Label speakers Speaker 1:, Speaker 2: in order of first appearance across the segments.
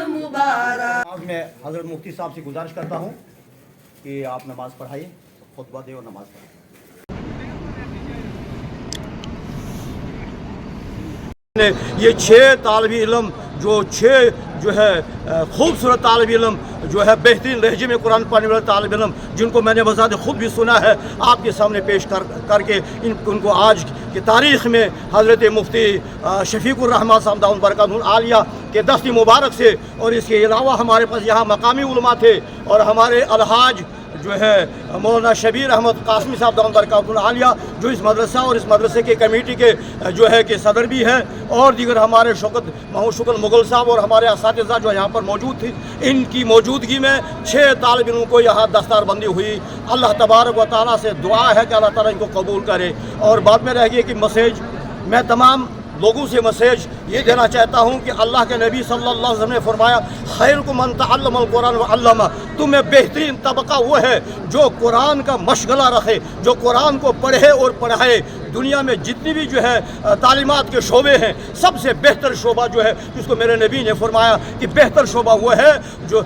Speaker 1: मुबारक। मैं हजरत मुफ्ती साहब से गुजारिश करता हूँ कि आप नमाज पढ़ाइए, खुतबा दे और नमाज पढ़ाइए। ये 6 तालिब इल्म जो है खूबसूरत तालिब इल्म जो है बेहतरीन लहजे में कुरान पढ़ने वाले तालिब इल्म, जिनको मैंने वज़ात खुद भी सुना है, आपके सामने पेश करके उनको आज की तारीख़ में हज़रत मुफ्ती शफ़ीक़ुर रहमान साहब दाऊद बरकातुहुल आलिया के दस्ती मुबारक से, और इसके अलावा हमारे पास यहाँ मकामी उलमा थे और हमारे अलहाज जो है मौलाना शबीर अहमद कासमी साहब दाऊद बरकातुहुल आलिया, जो इस मदरसा और इस मदरसे के कमेटी के जो है कि सदर भी हैं, और दीगर हमारे शुक्र मुगल साहब और हमारे असातिज़ा जो यहाँ पर मौजूद थी। इनकी मौजूदगी में 6 तालिब इल्मों को यहाँ दस्तारबंदी हुई। अल्लाह तबारक व तआला से दुआ है कि अल्लाह ताला इनको कबूल करे। और बाद में रह गई कि मैसेज, मैं तमाम लोगों से मैसेज ये देना चाहता हूँ कि अल्लाह के नबी सल्लल्लाहु अलैहि वसल्लम ने फरमाया, खैरुकुम मन तअल्लमल कुरान व अल्लमा, तुम्हें बेहतरीन तबका वो है जो कुरान का मशगला रखे, जो कुरान को पढ़े और पढ़ाए। दुनिया में जितनी भी जो है तालीमात के शोबे हैं, सबसे बेहतर शोबा जो है, जिसको मेरे नबी ने फरमाया कि बेहतर शोबा वो है जो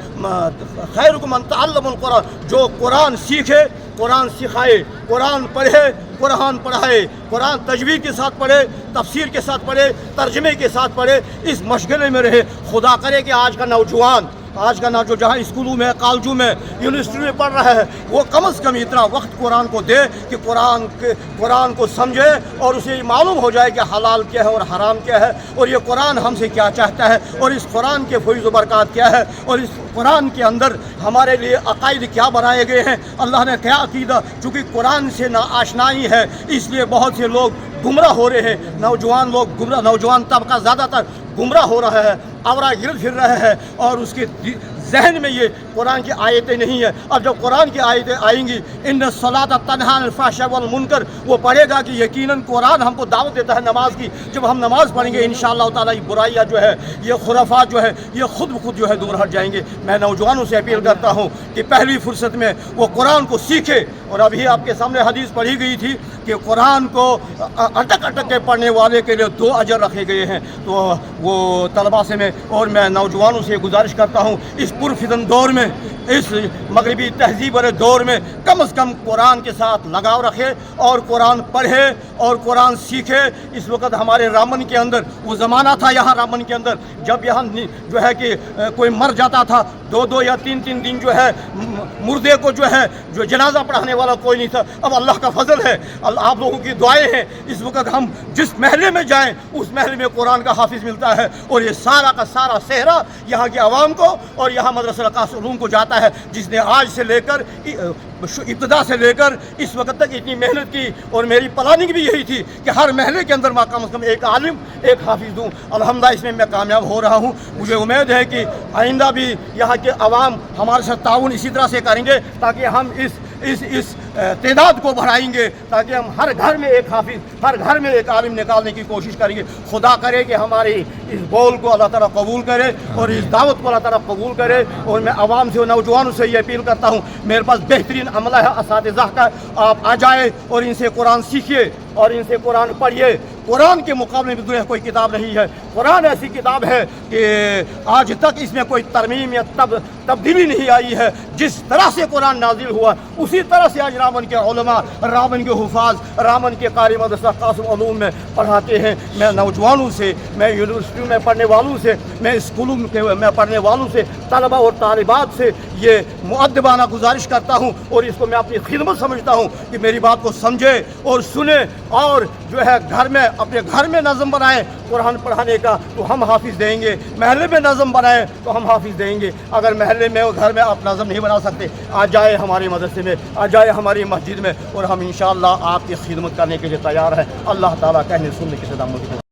Speaker 1: खैरुकुम मन तअल्लमल कुरान, जो कुरान सीखे, कुरान सिखाए, कुरान पढ़े, कुरान पढ़ाए, कुरान तजवीद के साथ पढ़े, तफसीर के साथ पढ़े, तर्जमे के साथ पढ़े, इस मशगले में रहे। खुदा करे कि आज का नौजवान, आज का ना जो जहाँ स्कूलों में, कॉलेजों में, यूनिवर्सिटी में पढ़ रहा है, वो कम से कम इतना वक्त कुरान को दे कि कुरान को समझे और उसे मालूम हो जाए कि हलाल क्या है और हराम क्या है, और ये कुरान हमसे क्या चाहता है, और इस कुरान के फैज़ व बरक़ात क्या है, और इस कुरान के अंदर हमारे लिए अक़ाइद क्या बनाए गए हैं, अल्लाह ने क्या अक़ीदा। चूँकि कुरान से ना आशनाई है, इसलिए बहुत से लोग गुमराह हो रहे हैं। नौजवान लोग गुमराह, नौजवान तबका ज़्यादातर गुमराह हो रहा है, अवरा गिर फिर रहे हैं, और उसके जहन में ये कुरान की आयतें नहीं है। अब जब कुरान की आयतें आएंगी, इन्न सलात तन्हा अनिल फ़ाहिश वल मुनकर, वो पढ़ेगा कि यकीनन कुरान हमको दावत देता है नमाज की। जब हम नमाज पढ़ेंगे इंशाअल्लाह ताला ये बुराइयाँ जो है, ये खुराफात जो है, ये खुद ब खुद जो है दूर हट जाएंगे। मैं नौजवानों से अपील करता हूँ कि पहली फुर्सत में वो कुरान को सीखे। और अभी आपके सामने हदीस पढ़ी गई थी कि कुरान को अटक अटक के पढ़ने वाले के लिए 2 अजर रखे गए हैं। तो वो तलबा से मैं और मैं नौजवानों से गुजारिश करता हूँ, इस पुरफितन दौर में, इस मगरबी तहजीब वाले दौर में कम से कम कुरान के साथ लगाव रखे और कुरान पढ़े और कुरान सीखे। इस वक्त हमारे रामन के अंदर वो ज़माना था, यहाँ रामन के अंदर जब यहाँ जो है कि कोई मर जाता था, 2-2 या 3-3 दिन जो है मुर्दे को जो है जो जनाजा पढ़ाने वाला कोई नहीं था। अब अल्लाह का फजल है, आप लोगों की दुआएं हैं, इस वक्त हम जिस महल्ले में जाएं उस महल्ले में कुरान का हाफिज़ मिलता है, और ये सारा का सारा सेहरा यहाँ की आवाम को और यहाँ मदरसा कासूलूम को जाता है, जिसने आज से लेकर इब्तदा से लेकर इस वक्त तक इतनी मेहनत की। और मेरी प्लानिंग भी यही थी कि हर महल्ले के अंदर कम से कम एक आलिम, एक हाफिज़ दूँ। अल्हम्दुलिल्लाह इसमें मैं कामयाब हो रहा हूँ। मुझे उम्मीद है कि आइंदा भी यहाँ के अवाम हमारे साथ ताउन इसी तरह से करेंगे, ताकि हम इस तादाद को बढ़ाएंगे, ताकि हम हर घर में एक हाफिज़, हर घर में एक आलिम निकालने की कोशिश करेंगे। खुदा करे कि हमारी इस बौल को अल्लाह ताला कबूल करे और इस दावत को अल्लाह ताला कबूल करे। और मैं आवाम से और नौजवानों से ये अपील करता हूँ, मेरे पास बेहतरीन अमला है असातिज़ा का, आप आ जाए और इनसे कुरान सीखिए और इनसे कुरान पढ़िए। कुरान के मुकाबले में दुनिया कोई किताब नहीं है। कुरान ऐसी किताब है कि आज तक इसमें कोई तरमीम या तब्दीली नहीं आई है। जिस तरह से कुरान नाजिल हुआ उसी तरह से आज रामन के उलमा, रामन के हुफाज, रामन के कारी मदरसा कासिम उलूम में पढ़ाते हैं। मैं नौजवानों से, मैं यूनिवर्सिटी में पढ़ने वालों से, मैं स्कूलों में पढ़ने वालों से, तलबा और तालिबात से ये मुअद्दबाना गुजारिश करता हूँ और इसको मैं अपनी खिदमत समझता हूँ कि मेरी बात को समझे और सुने, और जो है घर में, अपने घर में नज़म बनाए कुरान पढ़ाने का, तो हम हाफिज़ देंगे। महल्ले में नज़म बनाए तो हम हाफिज़ देंगे। अगर महल्ले में और घर में आप नज़म नहीं बना सकते, आ जाए हमारे मदरसे में, आ जाए हमारी मस्जिद में, और हम इंशाअल्लाह आपकी खिदमत करने के लिए तैयार हैं। अल्लाह ताला कहने सुनने की सदा मुझे